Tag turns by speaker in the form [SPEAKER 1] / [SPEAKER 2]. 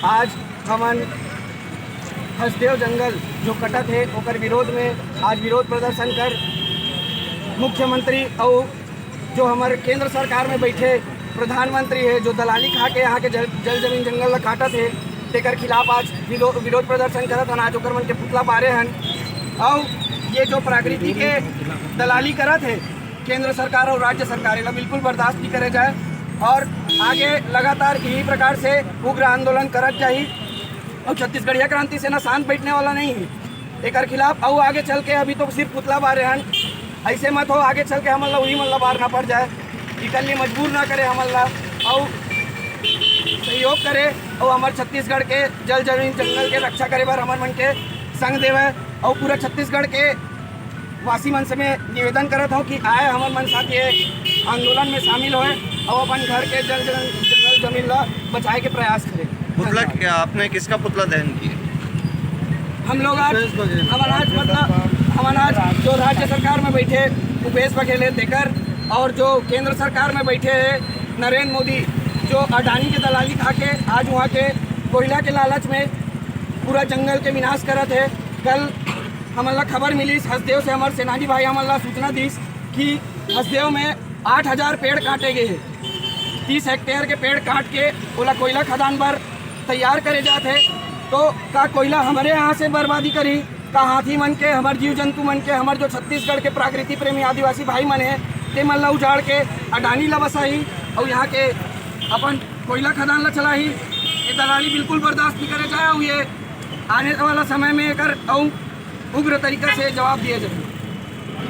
[SPEAKER 1] आज हमन हसदेव जंगल जो कटत है ओकर विरोध में आज विरोध प्रदर्शन कर मुख्यमंत्री और जो हमारे केंद्र सरकार में बैठे प्रधानमंत्री है जो दलाली खा के यहाँ के जल जमीन जंगल ला काटत है तेकर खिलाफ आज विरोध प्रदर्शन करत हन। आज ओकर मन के पुतला बारे हन और ये जो प्रकृति के दलाली करत है केंद्र सरकार और राज्य सरकार इला बिल्कुल बर्दाश्त नहीं करे जाए और आगे लगातार यही प्रकार से उग्र आंदोलन करत जाही और छत्तीसगढ़िया क्रांति सेना शांत बैठने वाला नहीं है एक खिलाफ। और आगे चल के अभी तो सिर्फ पुतला बारे हन, ऐसे मत हो आगे चल के हमन ला वही मन ला बार ना पड़ जाए, निकलने मजबूर ना करे हमन ला और सहयोग करे और हमारे छत्तीसगढ़ के जल जमीन जंगल के रक्षा करे बर हमन मन के संग देवे और पूरा छत्तीसगढ़ के वासी मन से मैं निवेदन करत हूँ कि आए हमन मन साथ ये आंदोलन में शामिल होए और अपन घर के जंगल जमीन ला बचाए के प्रयास करें।
[SPEAKER 2] पुतला क्या आपने किसका पुतला दहन किया?
[SPEAKER 1] हम लोग आज हमारा आज जो राज्य सरकार में बैठे भूपेश बघेल देकर और जो केंद्र सरकार में बैठे हैं नरेंद्र मोदी जो अडानी के दलाली खा के आज वहाँ के कोयला के लालच में पूरा जंगल के विनाश करत है। कल हमला खबर मिली हसदेव से हमारे सेनानी भाई हमला सूचना दी कि हसदेव में 8000 पेड़ काटे गए हैं, 30 हेक्टेयर के पेड़ काट के ओला कोयला खदान पर तैयार करे जाते तो का कोयला हमारे यहाँ से बर्बादी करी का हाथी मन के हमारे जीव जंतु मन के हमारे जो छत्तीसगढ़ के प्राकृतिक प्रेमी आदिवासी भाई मन है ते मन ला उजाड़ के अडानी ला बसाही और यहाँ के अपन कोयला खदान ला चलाही। ये दलाली बिल्कुल बर्दाश्त नहीं करे जाए और ये आने वाला समय में एक उग्र तरीका से जवाब दिए जाए।